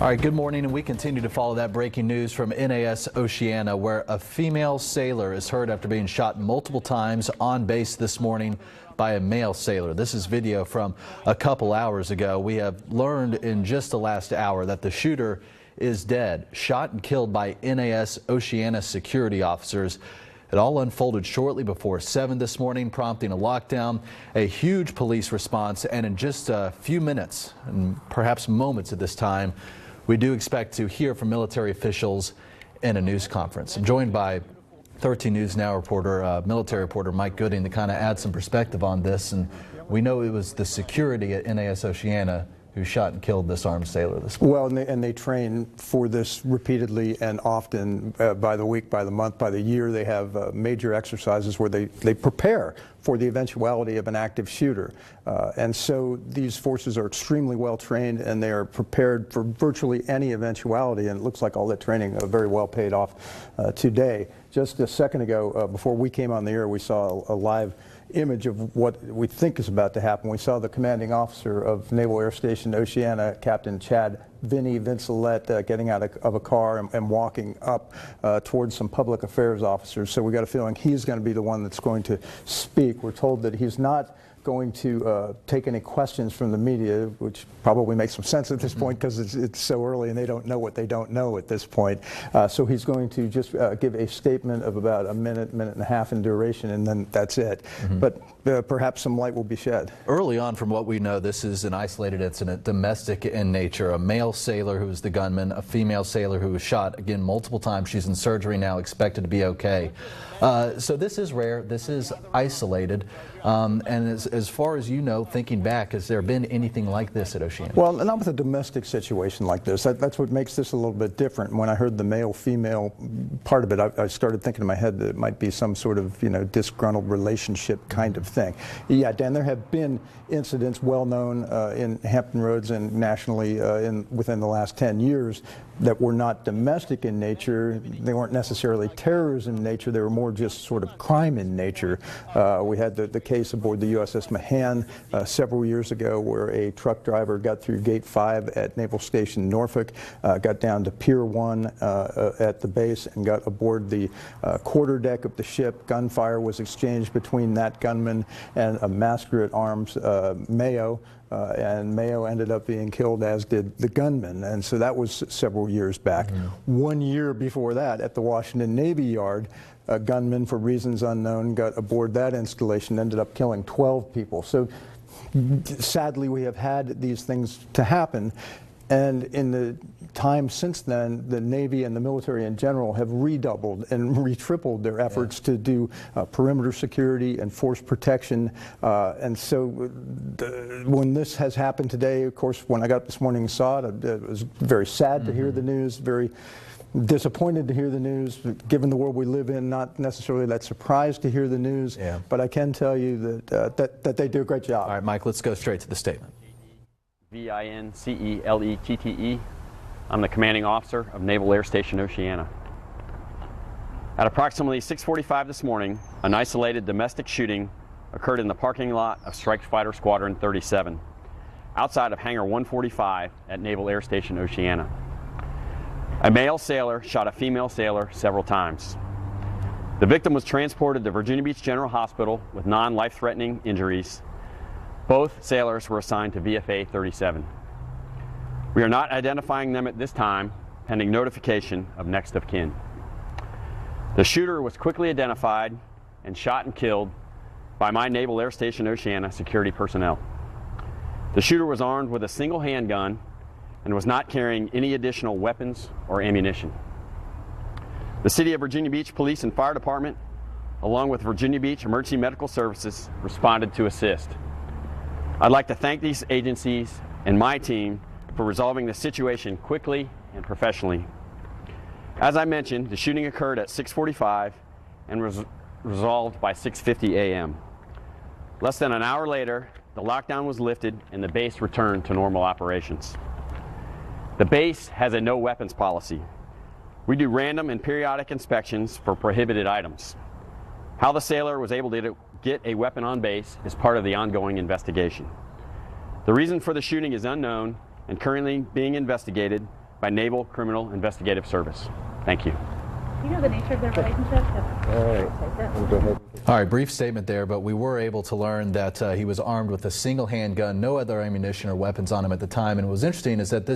All right, good morning, and we continue to follow that breaking news from NAS Oceana, where a female sailor is hurt after being shot multiple times on base this morning by a male sailor. This is video from a couple hours ago. We have learned in just the last hour that the shooter is dead, shot and killed by NAS Oceana security officers. It all unfolded shortly before 7 this morning, prompting a lockdown, a huge police response, and in just a few minutes, and perhaps moments at this time, we do expect to hear from military officials in a news conference. I'm joined by 13 News Now reporter, military reporter Mike Gooding, to kind of add some perspective on this. And we know it was the security at NAS Oceana who shot and killed this armed sailor this morning. Well, and they train for this repeatedly and often, by the week, by the month, by the year. They have major exercises where they prepare for the eventuality of an active shooter. And so these forces are extremely well trained, and they are prepared for virtually any eventuality, and it looks like all that training very well paid off today. Just a second ago, before we came on the air, we saw a live image of what we think is about to happen. We saw the commanding officer of Naval Air Station Oceana, Captain Chad Vincelette, getting out of a car and walking up towards some public affairs officers. So we got a feeling he's going to be the one that's going to speak. We're told that he's not going to take any questions from the media, which probably makes some sense at this point because it's so early and they don't know what they don't know at this point. So he's going to just give a statement of about a minute and a half in duration, and then that's it. But perhaps some light will be shed. Early on, from what we know, this is an isolated incident, domestic in nature. A male sailor who was the gunman, a female sailor who was shot, again, multiple times. She's in surgery now, expected to be okay. So this is rare, this is isolated, and as far as you know, thinking back, has there been anything like this at Oceana? Well, not with a domestic situation like this. That's what makes this a little bit different. When I heard the male-female part of it, I started thinking in my head that it might be some sort of, disgruntled relationship kind of thing. Yeah, Dan, there have been incidents well known in Hampton Roads and nationally within the last 10 years that were not domestic in nature. They weren't necessarily terrorism in nature. They were more just sort of crime in nature. We had the case aboard the USS Mahan several years ago where a truck driver got through Gate 5 at Naval Station Norfolk, got down to Pier 1 at the base and got aboard the quarterdeck of the ship. Gunfire was exchanged between that gunman and a master at arms, Mayo. And Mayo ended up being killed, as did the gunman. And so that was several years back. 1 year before that, at the Washington Navy Yard, a gunman, for reasons unknown, got aboard that installation, ended up killing 12 people. So sadly, we have had these things to happen. And in the time since then, the Navy and the military in general have redoubled and retripled their efforts to do perimeter security and force protection. And so when this has happened today, of course, when I got up this morning and saw it, it was very sad to hear the news, very disappointed to hear the news. Given the world we live in, not necessarily that surprised to hear the news, but I can tell you that they do a great job. All right, Mike, let's go straight to the statement. Vincelette. I'm the commanding officer of Naval Air Station Oceana. At approximately 6:45 this morning, an isolated domestic shooting occurred in the parking lot of Strike Fighter Squadron 37, outside of Hangar 145 at Naval Air Station Oceana. A male sailor shot a female sailor several times. The victim was transported to Virginia Beach General Hospital with non-life-threatening injuries. Both sailors were assigned to VFA 37. We are not identifying them at this time, pending notification of next of kin. The shooter was quickly identified and shot and killed by my Naval Air Station Oceana security personnel. The shooter was armed with a single handgun and was not carrying any additional weapons or ammunition. The City of Virginia Beach Police and Fire Department, along with Virginia Beach Emergency Medical Services, responded to assist. I'd like to thank these agencies and my team for resolving the situation quickly and professionally. As I mentioned, the shooting occurred at 6:45 and was resolved by 6:50 a.m. Less than an hour later, the lockdown was lifted and the base returned to normal operations. The base has a no weapons policy. We do random and periodic inspections for prohibited items. How the sailor was able to get a weapon on base is part of the ongoing investigation. The reason for the shooting is unknown and currently being investigated by Naval Criminal Investigative Service. Thank you. Do you know the nature of their relationship? All right, brief statement there, but we were able to learn that he was armed with a single handgun, no other ammunition or weapons on him at the time. And what was interesting is that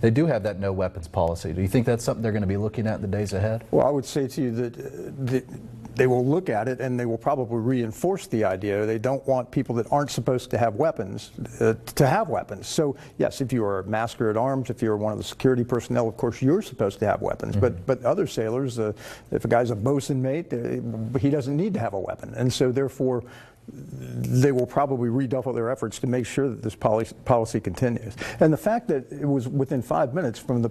they do have that no weapons policy. Do you think that's something they're going to be looking at in the days ahead? Well, I would say to you that they will look at it and they will probably reinforce the idea. They don't want people that aren't supposed to have weapons to have weapons. So yes, if you are a master at arms, if you're one of the security personnel, of course you're supposed to have weapons. But other sailors, if a guy's a bosun mate, he doesn't need to have a weapon. And so therefore, they will probably redouble their efforts to make sure that this policy continues. And the fact that it was within 5 minutes from the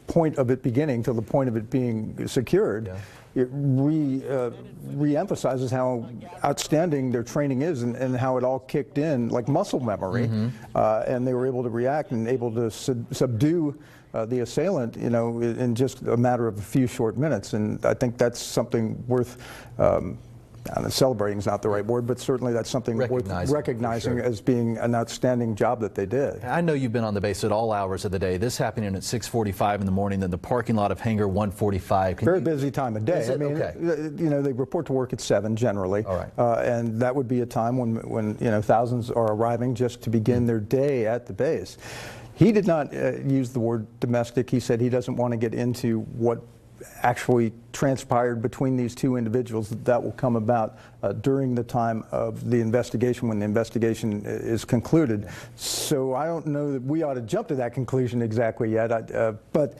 point of it beginning to the point of it being secured, it re-emphasizes how outstanding their training is and how it all kicked in like muscle memory. And they were able to react and able to subdue the assailant, in just a matter of a few short minutes. And I think that's something worth celebrating is not the right word, but certainly that's something worth recognizing as being an outstanding job that they did. I know you've been on the base at all hours of the day. This happening at 6:45 in the morning in the parking lot of Hangar 145. Very busy time of day. Is it? Okay. They report to work at 7 generally. All right. And that would be a time when thousands are arriving just to begin their day at the base. He did not use the word domestic. He said he doesn't want to get into what actually transpired between these two individuals. That will come about during the time of the investigation, when the investigation is concluded. So I don't know that we ought to jump to that conclusion exactly yet, but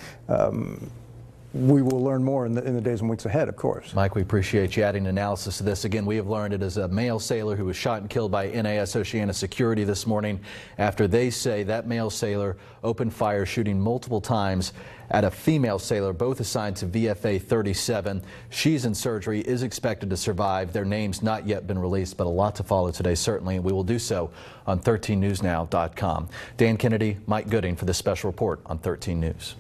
we will learn more in the days and weeks ahead, of course. Mike, we appreciate you adding analysis to this. Again, we have learned it is a male sailor who was shot and killed by NAS Oceana security this morning after they say that male sailor opened fire, shooting multiple times at a female sailor, both assigned to VFA 37. She's in surgery, is expected to survive. Their names not yet been released, but a lot to follow today, certainly, and we will do so on 13newsnow.com. Dan Kennedy, Mike Gooding for this special report on 13 News.